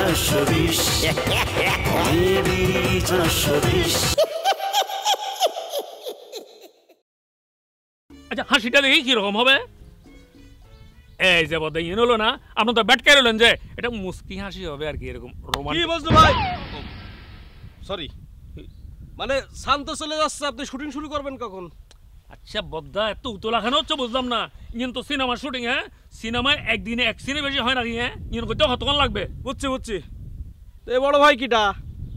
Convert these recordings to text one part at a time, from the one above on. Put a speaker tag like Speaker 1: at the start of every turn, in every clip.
Speaker 1: 420 comedy 420।
Speaker 2: আচ্ছা হাসিটা দেখি কিরকম হবে? এই যে বদে ইন হলো না, আপনি তো ব্যাট কেড়ে যে এটা মুস্কি হাসি হবে আর কি, এরকম রোমান্টিক।
Speaker 3: কি বুঝলো ভাই? সরি, মানে শান্ত চলে যাচ্ছে, আপনি শুটিং শুরু করবেন কখন?
Speaker 2: আচ্ছা বদ্দা এত উতলা কেন হচ্ছে বুঝলাম না। ইন তো সিনেমা শুটিং, হ্যাঁ সিনেমায় একদিনে এক সিনে বেশি হয় নাকি? হ্যাঁ ইন করতে কতক্ষণ লাগবে?
Speaker 3: বুঝছি বুঝছি। তো এই বড় ভাই কিটা?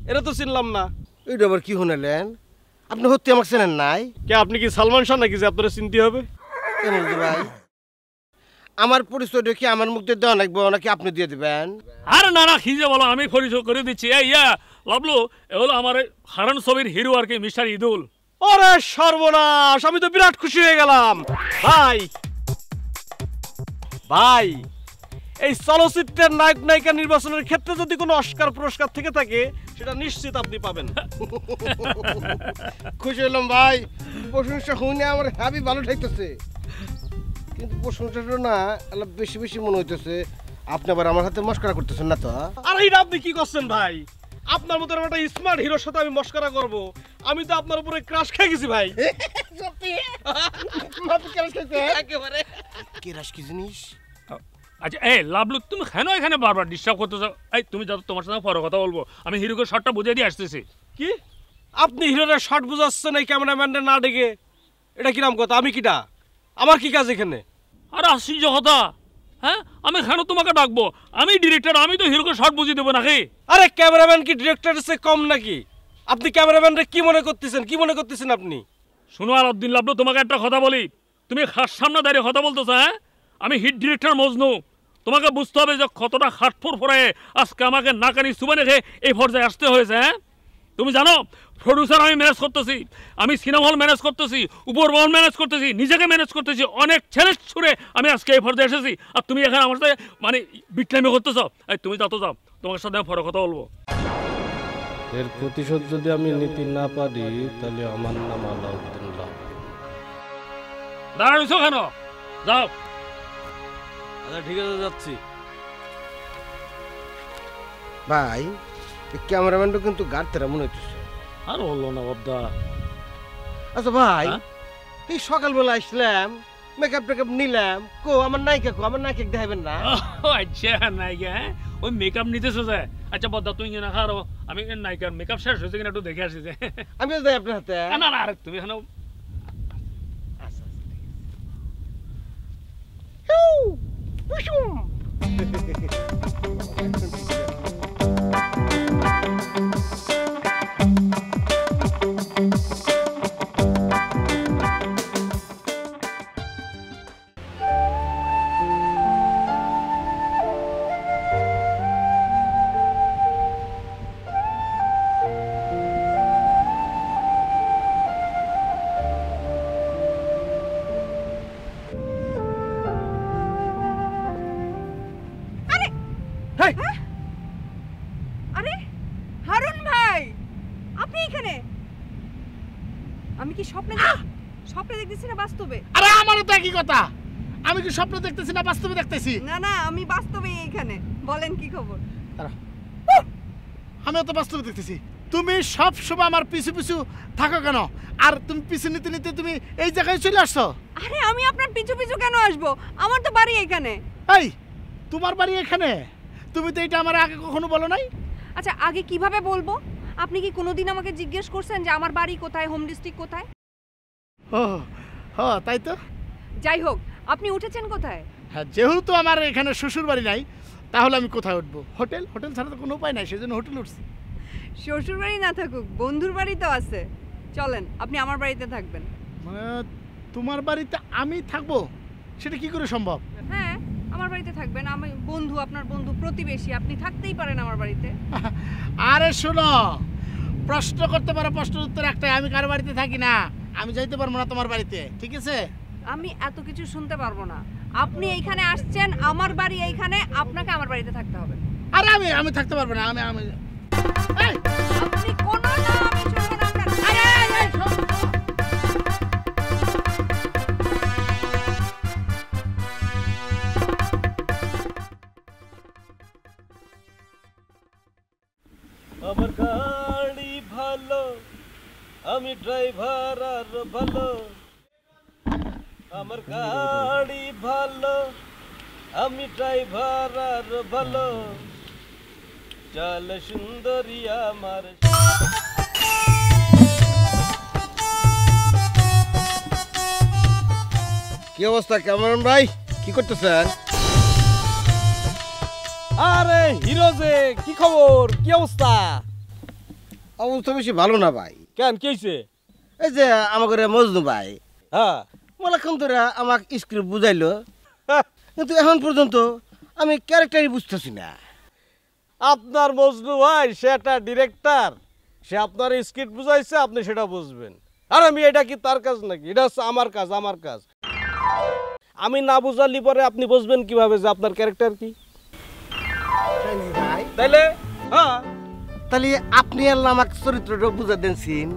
Speaker 3: এটা তো চিনলাম না।
Speaker 4: এইটা আবার কি শুনালেন? আপনি সত্যি আমাকে চেনেন নাই?
Speaker 3: কে আপনি কি সালমান শাহ নাকি যে আপনারা চিনতে হবে?
Speaker 4: কেন ভাই, আমার পরিচয়টা কি আমার মুখ দিয়ে দেওয়া লাগবে নাকি আপনি দিয়ে দেবেন?
Speaker 2: আরে না না কি যে বলো, আমি পরিচয় করে দিচ্ছি। এই ইয়া লাভলু, এ হলো আমার হারান ছবির হিরো আর কি, মিস্টার ইদুল।
Speaker 3: ওরে সর্বনাশ, আমি তো বিরাট খুশি হয়ে গেলাম ভাই। ভাই এই চলচ্চিত্রের নায়ক নায়িকা নির্বাচনের ক্ষেত্রে যদি কোনো অস্কার পুরস্কার থেকে থাকে সেটা নিশ্চিত আপনি পাবেন।
Speaker 4: খুশি হলাম ভাই, প্রশংসা শুনে আমার হাবি ভালো ঠাইতেছে, কিন্তু প্রশংসাটা না অলপ বেশি বেশি মনে হইতেছে। আপনি আবার আমার হাতে মস্করা করতেছেন না তো?
Speaker 3: আর এইটা আপনি কি করছেন ভাই? আপনার মতো একটা স্মার্ট হিরোর সাথে আমি মস্করা করব? আমি তো আপনার উপরে ক্রাশ খেয়ে গেছি ভাই।
Speaker 4: সত্যি মাত্র ক্রাশ খাইতে একেবারে। ক্রাশ কি জিনিস?
Speaker 2: আচ্ছা এই লাভলু, তুমি কেন এখানে বারবার ডিস্টার্ব করতেছো? এই তুমি যাও, তোমার সাথে পরে কথা বলবো। আমি হিরোকে শর্টটা বুঝিয়ে দিয়ে আসতেছি।
Speaker 3: কি আপনি হিরোর শর্ট বুঝাচ্ছেন এই ক্যামেরাম্যানটা না ডেকে? এটা কিরাম কথা? আমি কিটা? আমার কি কাজ এখানে?
Speaker 2: আরে আশ্চর্য কথা, হ্যাঁ আমি কেন তোমাকে ডাকবো? আমি ডিরেক্টর, আমি তো হিরোকে শর্ট বুঝিয়ে দেবো নাকি?
Speaker 3: আরে ক্যামেরাম্যান কি ডিরেক্টরের চেয়ে কম নাকি? আপনি ক্যামেরাম্যানরে কি মনে করতেছেন? কি মনে করতেছেন আপনি?
Speaker 2: শোনো আলাউদ্দিন লাভলু, তোমাকে একটা কথা বলি, তুমি খাট সামনে দাঁড়িয়ে কথা বলতেছো। হ্যাঁ আমি হিট ডিরেক্টর মজনু, তোমাকে বুঝতে হবে যে কতটা খাটফুর পরে আজকে আমাকে নাকানি সুবাই রেখে এই পর্যায়ে আসতে হয়েছে। হ্যাঁ তুমি জানো প্রডিউসার আমি ম্যানেজ করতেছি, আমি সিনেমা হল ম্যানেজ করতেছি, উপরমহল ম্যানেজ করতেছি, নিজেকে ম্যানেজ করতেছি, অনেক চ্যালেঞ্জ ছুড়ে আমি আজকে এই পর্যায়ে এসেছি, আর তুমি এখানে আমার সাথে মানে বিটলামি করতেছো। এই তুমি যাও তো যাও, তোমার সাথে আমি পরে কথা বলবো।
Speaker 3: এর প্রতিশোধ যদি আমি নিতে না পারি তাহলে আমার নাম আলাউদ্দিন লাভ।
Speaker 2: দাঁড়াইছো কেন? যাও।
Speaker 3: আচ্ছা ঠিক আছে, যাচ্ছি।
Speaker 4: ভাই ক্যামেরাম্যানটা কিন্তু গাড়তেরা মনে হইতেছে।
Speaker 2: আর বললো না বদ্দা।
Speaker 4: আচ্ছা ভাই, এই সকালবেলা আসলাম, মেকআপ টেকআপ নিলাম, কো আমার নায়িকা, কো আমার নায়িকা দেখাবেন না?
Speaker 2: আচ্ছা নায়িকা, হ্যাঁ ওই মেকআপ নিতেছো যে। আচ্ছা বদ্দা তুমি না খারো, আমি নায়িকার মেকআপ শেষ হয়েছে কিনা একটু দেখে আসি যে।
Speaker 4: আমিও যাই আপনার হাতে।
Speaker 2: না না আরে তুমি এখানে
Speaker 5: আরে হারুন ভাই, আপনি এখানে? আমি কি স্বপ্নে দেখতেছি না বাস্তবে?
Speaker 6: আরে আমারও তো একই কথা, আমি কি স্বপ্ন দেখতেছি না বাস্তবে দেখতেছি?
Speaker 5: না না, আমি বাস্তবেই এখানে। বলেন কি খবর?
Speaker 6: আমিও তো বাস্তবে দেখতেছি। তুমি সব সময় আমার পিছু পিছু থাকো কেন? আর তুমি পিছু নিতে নিতে তুমি এই জায়গায় চলে আসছো।
Speaker 5: আরে আমি আপনার পিছু পিছু কেন আসবো? আমার তো বাড়ি এখানে।
Speaker 6: এই তোমার বাড়ি এখানে? তুমি তো এটা আমার আগে কখনো বলো নাই।
Speaker 5: আচ্ছা আগে কিভাবে বলবো? আপনি কি কোনোদিন আমাকে জিজ্ঞেস করছেন যে আমার বাড়ি কোথায়, হোম ডিস্ট্রিক্ট কোথায়?
Speaker 6: ও তাই তো।
Speaker 5: যাই হোক, আপনি উঠেছেন কোথায়?
Speaker 6: হ্যাঁ, যেহেতু আমার এখানে শ্বশুর বাড়ি নাই, তাহলে আমি কোথায় উঠবো? হোটেল ছাড়া তো কোনো উপায় নাই, সেজন্য হোটেল উঠছি।
Speaker 5: শ্বশুর বাড়ি না থাকুক, বন্ধুর বাড়ি তো আছে। চলেন, আপনি আমার বাড়িতে থাকবেন।
Speaker 6: মানে তোমার বাড়িতে আমি থাকবো? সেটা কি করে সম্ভব?
Speaker 5: হ্যাঁ, আমার বাড়িতে থাকবেন। আমি বন্ধু, আপনার বন্ধু, প্রতিবেশী, আপনি থাকতেই পারেন আমার বাড়িতে।
Speaker 6: আরে শোনো, প্রশ্ন করতে পারো, প্রশ্নের উত্তর একটাই, আমি কার বাড়িতে থাকি না, আমি যাইতে পারবো না তোমার বাড়িতে, ঠিক আছে?
Speaker 5: আমি এত কিছু শুনতে পারবো না। আপনি এইখানে আসছেন, আমার বাড়ি এইখানে, আপনাকে আমার বাড়িতে থাকতে হবে।
Speaker 6: আরে আমি থাকতে পারবো না।
Speaker 5: আপনি কোনো না, আমি শুনবো না আপনার।
Speaker 3: আমার গাড়ি ভালো, আমি ড্রাইভার আর ভালো। আমার গাড়ি ভালো, আমি ড্রাইভার আর ভালো। চল সুন্দরী আমার।
Speaker 4: কি অবস্থা ক্যামেরন ভাই, কি করতেছেন?
Speaker 3: আরে হিরো যে, কি খবর, কি অবস্থা?
Speaker 4: অবস্থা বেশি ভালো না ভাই।
Speaker 3: কেন, কি হয়েছে?
Speaker 4: এই যে আমাকে মজনু ভাই
Speaker 3: হ্যাঁ,
Speaker 4: মেলাক্ষণ ধরে আমাকে স্ক্রিপ্ট বুঝাইলো, কিন্তু এখন পর্যন্ত আমি ক্যারেক্টারই বুঝতেছি না।
Speaker 3: আপনার মজনু ভাই সে একটা ডিরেক্টর, সে আপনার স্ক্রিপ্ট বুঝাইছে, আপনি সেটা বুঝবেন। আর আমি এটা কি তার কাজ নাকি? এটা হচ্ছে আমার কাজ, আমার কাজ। আমি না বুঝালি পরে আপনি বুঝবেন কিভাবে যে আপনার ক্যারেক্টার কি?
Speaker 4: ভাই
Speaker 3: তাইলে হ্যাঁ,
Speaker 4: তাহলে আপনি আল্লাহ আমাকে চরিত্রটা বুঝা দেনছেন।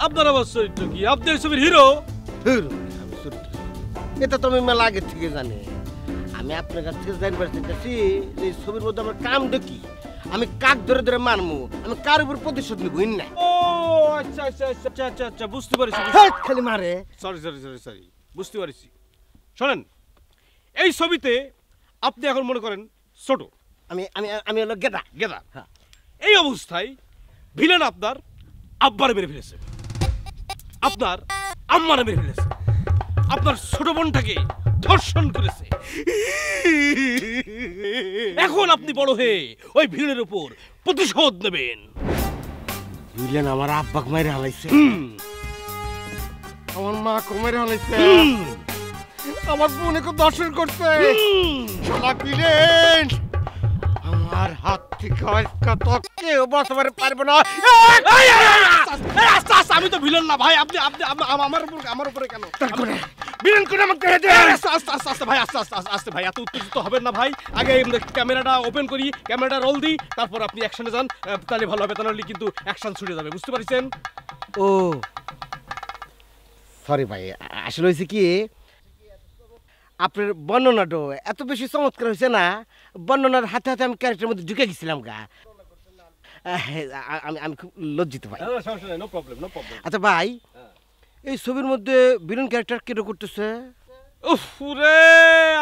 Speaker 3: আপনার আবার চরিত্র কি? আপনি এই ছবির হিরো।
Speaker 4: এটা তো আমি মেলা আগে থেকে জানি। আমি আপনার কাছ থেকে জানবার চাইতেছি যে এই ছবির মধ্যে আমার কামটা কি, আমি কাক ধরে ধরে মারমু, আমি কার উপর প্রতিশোধ নিব না।
Speaker 3: ও আচ্ছা আচ্ছা আচ্ছা আচ্ছা আচ্ছা, বুঝতে পারছি।
Speaker 4: খালি মারে।
Speaker 3: সরি সরি সরি সরি, বুঝতে পারছি। শোনেন, এই ছবিতে আপনি এখন মনে করেন ছোট,
Speaker 4: আমি আমি আমি হলো গেদা।
Speaker 3: গেদা। এই অবস্থায় ভিলেন আপনার আব্বারে মেরে ফেলেছে, আপনার আম্মারে মেরে ফেলেছে, আপনার ছোট বোনটাকে ধর্ষণ করেছে। এখন আপনি বড় হয়ে ওই ভিলেনের উপর প্রতিশোধ নেবেন।
Speaker 4: বুঝলেন, আমার আব্বাকে মাইরে হালাইছে, আমার মা কমেরে হালাইছে, আমার বোনকে দর্শন করছে। শালা ভিলেন, আমার হাত থেকে আজকে তো কেউ বাঁচাতে পারবে না।
Speaker 3: আমি তো ভিলেন না ভাই, আপনি আপনি আমার উপরে কেন
Speaker 4: ভিলেন করে আমাকে দে।
Speaker 3: আস্তে আস্তে আস্তে ভাই, আস্তে আস্তে আস্তে ভাই, এত উত্তেজিত হবেন না ভাই। আগে ক্যামেরাটা ওপেন করি, ক্যামেরাটা রোল দিই, তারপর আপনি অ্যাকশনে যান, তাহলে ভালো হবে। তাহলে কিন্তু অ্যাকশন ছুটে যাবে, বুঝতে পারছেন?
Speaker 4: ও সরি ভাই, আসলে হয়েছে কি, আপনার বর্ণনাটা এত বেশি চমৎকার হয়েছে না, বর্ণনার হাতে হাতে আমি ক্যারেক্টারের মধ্যে ঢুকে গেছিলাম গা। আমি আমি খুব লজ্জিত ভাই।
Speaker 3: সমস্যা নেই, নো প্রবলেম, নো প্রবলেম।
Speaker 4: আচ্ছা ভাই, এই ছবির মধ্যে ভিলেন ক্যারেক্টার কেটে করতেছে?
Speaker 3: উফ রে,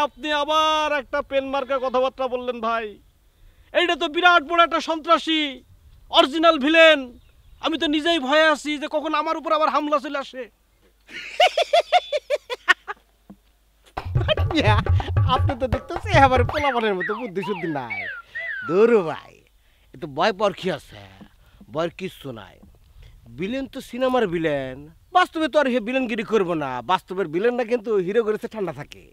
Speaker 3: আপনি আবার একটা পেন মার্কা কথাবার্তা বললেন ভাই। এইটা তো বিরাট বড় একটা সন্ত্রাসী, অরিজিনাল ভিলেন। আমি তো নিজেই ভয়ে আছি যে কখন আমার উপর আবার হামলা চলে আসে।
Speaker 4: আপনি তো দেখতেছি এবার পোলাপানের মতো বুদ্ধি শুদ্ধি নাই। দৌড়ো ভাই, এ তো ভয় পর কি আছে, ভয়ের কিচ্ছু নাই। ভিলেন তো সিনেমার ভিলেন, বাস্তবে তো আর ভিলেনগিরি করবো না। বাস্তবের ভিলেনটা কিন্তু হিরো করেছে ঠান্ডা থাকে।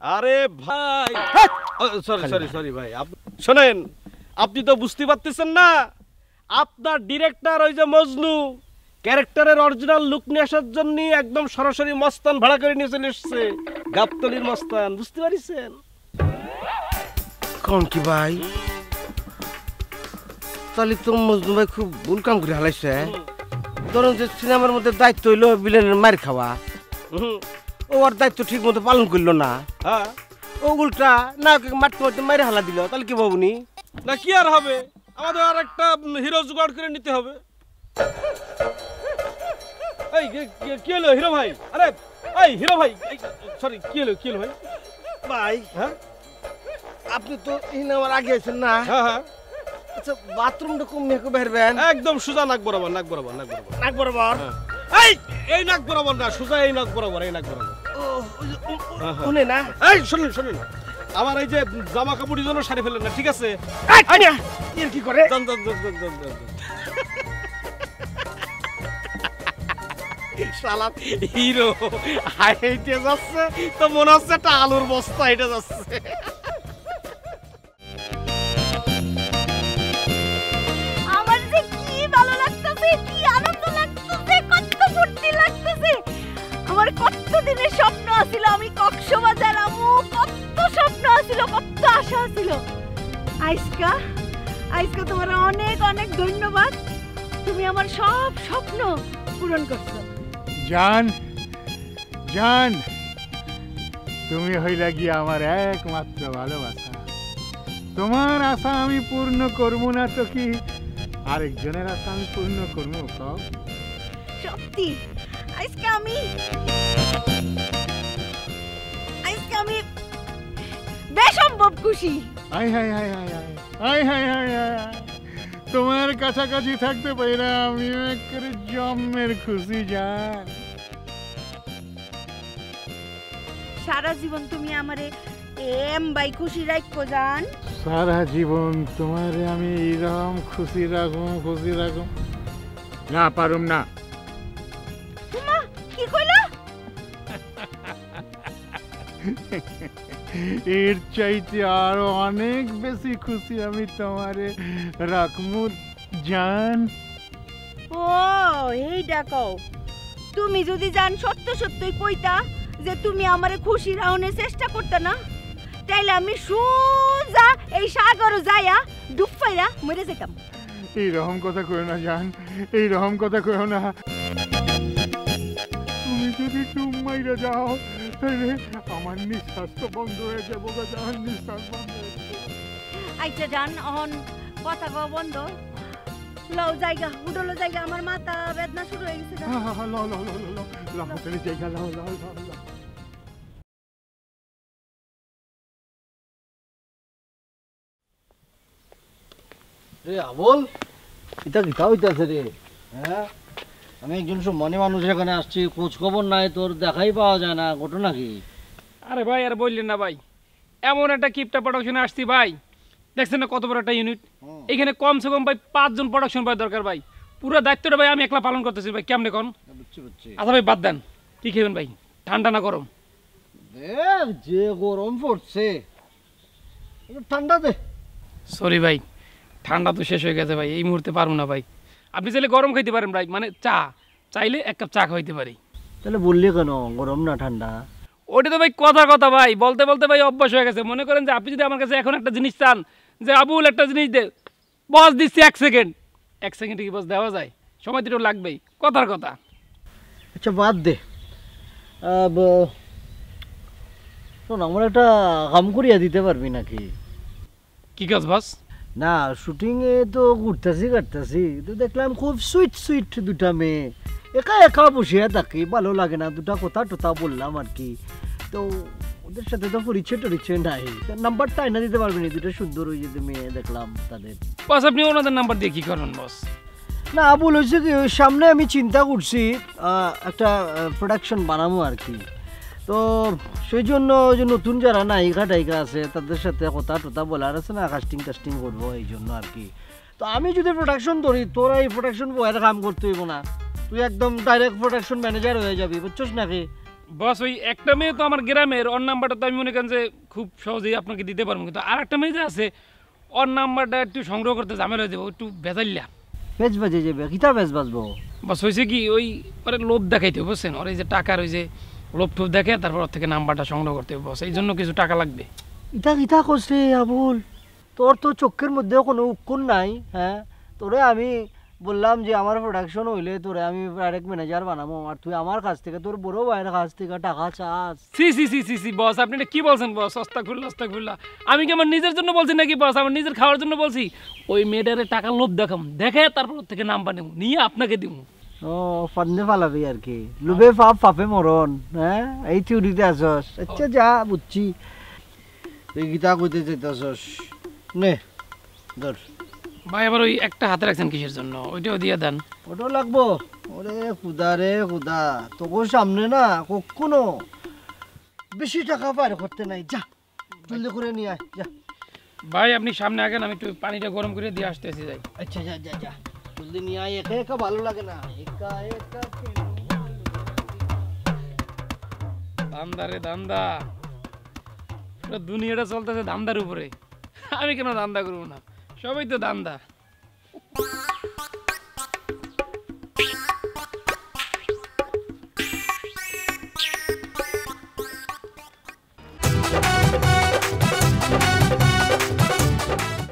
Speaker 3: আরে ভাই, সরি সরি সরি ভাই, শোনেন, আপনি তো বুঝতে পারতেছেন না, আপনার ডিরেক্টর ওই যে মজনু ক্যারেক্টারের অরিজিনাল লুক নিয়ে আসার জন্য একদম সরাসরি মস্তান ভাড়া করে নিয়ে চলে এসছে, গাবতলির মস্তান, বুঝতে পারছেন?
Speaker 4: কোন কি ভাই, তাহলে তো মজনু ভাই খুব ভুল কাম করে হালাইছে। ধরুন যে সিনেমার মধ্যে দায়িত্ব হইলো ভিলেনের মার খাওয়া, ও আর দায়িত্ব ঠিক মতো পালন করলো না।
Speaker 3: হ্যাঁ,
Speaker 4: ও উল্টা নায়ক মারতে মারতে মারে হালা দিল, তাহলে কি ভাবুনি?
Speaker 3: না কি আর হবে, আমাদের আর একটা হিরো জোগাড় করে নিতে হবে। এই কি হলো হিরো ভাই? আরে এই হিরো ভাই, সরি, কি হলো ভাই?
Speaker 4: ভাই
Speaker 3: হ্যাঁ
Speaker 4: আপনি তো আমার আগে আছেন না?
Speaker 3: হ্যাঁ হ্যাঁ,
Speaker 4: আচ্ছা বাথরুমটা কম মেয়ে বেরবেন?
Speaker 3: একদম সোজা নাক বরাবর, নাক বরাবর, নাক বরাবর,
Speaker 4: নাক বরাবর?
Speaker 3: এই নাক বরাবর না, সোজা এই নাক বরাবর, এই নাক বরাবর।
Speaker 4: শুনে না?
Speaker 3: এই শুনুন শুনুন, আমার এই যে জামা কাপড় জন্য সারি ফেলেন না, ঠিক আছে?
Speaker 4: এর কি করে?
Speaker 3: যান যান যান যান যান যান।
Speaker 4: শালা হিরো হাইটে যাচ্ছে তো মনে হচ্ছে একটা আলুর বস্তা হেঁটে যাচ্ছে।
Speaker 7: আমার যে কি ভালো লাগতেছে, কি আনন্দ লাগতেছে, কত ফুর্তি লাগতেছে। আমার কত দিনের স্বপ্ন আছিল আমি কক্সবাজার আমু, কত স্বপ্ন আছিল, কত আশা আছিল। আজকা আজকা তোমার অনেক অনেক ধন্যবাদ, তুমি আমার সব স্বপ্ন পূরণ করছো।
Speaker 8: জান জান, তুমি হইলা গিয়া আমার একমাত্র ভালোবাসা। তোমার আশা আমি পূর্ণ করব না তো কি আরেকজনের আশা আমি পূর্ণ করবো কও?
Speaker 7: সত্যি আজকে আমি বেসম্ভব খুশি।
Speaker 8: High high high high high high high high high, তোমার কাছাকাছি থাকতে পাইরা আমি একেবারে জন্মের খুশি জান।
Speaker 7: সারা জীবন তুমি আমারে বাই খুশি রাখো জান।
Speaker 8: সারা জীবন তোমারে আমি এরকম খুশি রাখুম না পারুম না।
Speaker 7: তোমা কি কইলা?
Speaker 8: এর চাইতে আরো অনেক বেশি খুশি আমি তোমারে রাখমু জান।
Speaker 7: ও এইটা কও। তুমি যদি জান সত্য সত্যই কইতা যে তুমি আমারে খুশি রাখনের চেষ্টা করতে না, তাইলে আমি সোজা এই সাগর যাইয়া ডুব পাইরা মরে যেতাম।
Speaker 8: এইরকম কথা কইও না জান, এইরকম কথা কইও না। তুমি যদি ডুব মাইরা যাও তাহলে আমার নিঃশ্বাস তো বন্ধ হয়ে যাবো গো জান, নিঃশ্বাস বন্ধ হয়ে যাবে।
Speaker 7: আচ্ছা জান অহন কথা কও বন্ধ। লও জায়গা উডলো জায়গা, আমার মাথা বেদনা শুরু হয়ে গেছে।
Speaker 4: রে আবুল, এটা কিতা হইতাছে রে? হ্যাঁ, আমি একজন সম্মানী মানুষ এখানে আসছি, খোঁজ খবর নাই, তোর দেখাই পাওয়া যায় না, ঘটনা কি?
Speaker 9: আরে ভাই আর বললেন না ভাই, এমন একটা কিপটা প্রোডাকশনে আসছি ভাই, দেখছেন না কত বড় একটা ইউনিট। এখানে কমসে কম ভাই 5 জন প্রোডাকশন ভাই দরকার ভাই। পুরো দায়িত্বটা ভাই আমি একলা পালন করতেছি ভাই, কেমনে কোন? আচ্ছা ভাই বাদ দেন, কি খাবেন ভাই, ঠান্ডা না গরম?
Speaker 4: দেখ যে গরম পড়ছে, ঠান্ডা দে।
Speaker 9: সরি ভাই, ঠান্ডা তো শেষ হয়ে গেছে ভাই, এই মুহূর্তে পারবো না ভাই। আপনি চাইলে গরম খাইতে পারেন ভাই, মানে চা চাইলে 1 কাপ চা খাইতে পারি।
Speaker 4: তাহলে বললি কেন গরম না ঠান্ডা?
Speaker 9: ওটা তো ভাই কথা ভাই, বলতে বলতে ভাই অভ্যাস হয়ে গেছে। মনে করেন যে আপনি যদি আমার কাছে এখন একটা জিনিস চান যে আবুল একটা জিনিস দে, বস দিচ্ছি 1 সেকেন্ড, 1 সেকেন্ডে কি বস দেওয়া যায়? সময় তো লাগবেই, কথার কথা।
Speaker 4: আচ্ছা বাদ দে, শোন আমার একটা কাম করিয়া দিতে পারবি নাকি?
Speaker 9: কি কাজ বস?
Speaker 4: না শুটিংয়ে তো ঘুরতেছি তো দেখলাম খুব সুইট দুটা মেয়ে, একা বসিয়া থাকি, ভালো লাগে না, দুটা কথা টথা বললাম আর কি। তো ওদের সাথে তো পরিচয় নাই, নাম্বারটা এনে দিতে পারবি না? দুটো সুন্দর ওই যে মেয়ে দেখলাম তাদের।
Speaker 9: বস আপনি ওনাদের নাম্বার দিয়ে কি করবেন বস?
Speaker 4: না আবুল হয়েছে কি, ওই সামনে আমি চিন্তা করছি একটা প্রোডাকশন বানাবো আর কি। তো সেই জন্য যে নতুন যারা নায়িকা আছে তাদের সাথে কথা টথা বলার আছে না, কাস্টিং করবো এই জন্য আর কি। তো আমি যদি প্রোডাকশন ধরি, তোরা এই প্রোডাকশন বয়ের কাম করতে হইব না, তুই একদম ডাইরেক্ট প্রোডাকশন ম্যানেজার হয়ে যাবি, বুঝছস নাকি?
Speaker 9: বস ওই একটা মেয়ে তো আমার গ্রামের, ওর নাম্বারটা তো আমি মনে করেন যে খুব সহজেই আপনাকে দিতে পারবো, কিন্তু আর একটা মেয়ে যে আছে ওর নাম্বারটা একটু সংগ্রহ করতে ঝামেলা হয়ে যাবে, একটু বেজাল্লা
Speaker 4: বেচ বাজে যাবে। কিতা বেচ বাজবো?
Speaker 9: বস হয়েছে কি, ওই পরে লোভ দেখাইতে হবে বুঝছেন, ওর এই যে টাকার ওই যে লোভ টোভ দেখে তারপর ওর থেকে নাম্বারটা সংগ্রহ করতে হবে বস, এই জন্য কিছু টাকা লাগবে।
Speaker 4: ইতা করছে আবুল, তোর তো চোখের মধ্যেও কোনো উক্ষণ নাই। হ্যাঁ, তোরে আমি বললাম যে আমার প্রোডাকশন হইলে তোরে আমি ডাইরেক্ট ম্যানেজার বানাবো, আর তুই আমার কাছ থেকে, তোর বড় ভাইয়ের কাছ থেকে টাকা চাস?
Speaker 9: সি বস, আপনি এটা কি বলছেন বস? অস্তাগফিরুল্লাহ। আমি কি আমার নিজের জন্য বলছি নাকি বস? আমার নিজের খাওয়ার জন্য বলছি। ওই মেয়েটারে টাকা লোভ দেখে তারপর ওর থেকে নাম্বার নেব, নিয়ে আপনাকে দিব।
Speaker 4: ও ফান্দে ফালাবি আর কি, লোভে পাপে মরণ। হ্যাঁ, এই থিওরিতে আসস? আচ্ছা যা বুঝছি, তুই গীতা কইতে চাইতাছস, নে ধর।
Speaker 9: ভাই আবার ওই একটা হাতে রাখছেন কিসের জন্য? ওইটাও দিয়ে দেন।
Speaker 4: ওটাও লাগবো? ওরে খুদা রে খুদা, তোকে সামনে না কখনো বেশি টাকা পার করতে নাই, যা জলদি করে নিয়ে আয় যা।
Speaker 9: ভাই আপনি সামনে আগেন, আমি একটু পানিটা গরম করে দিয়ে আসতেছি যাই।
Speaker 4: আচ্ছা যা জলদি নিয়ে আয়, একা ভালো লাগে না, একা
Speaker 9: ধান্দা পুরো দুনিয়াটা চলতেছে ধান্দার উপরে, আমি কেন ধান্দা করবো না? সবাই তো ধান্দা।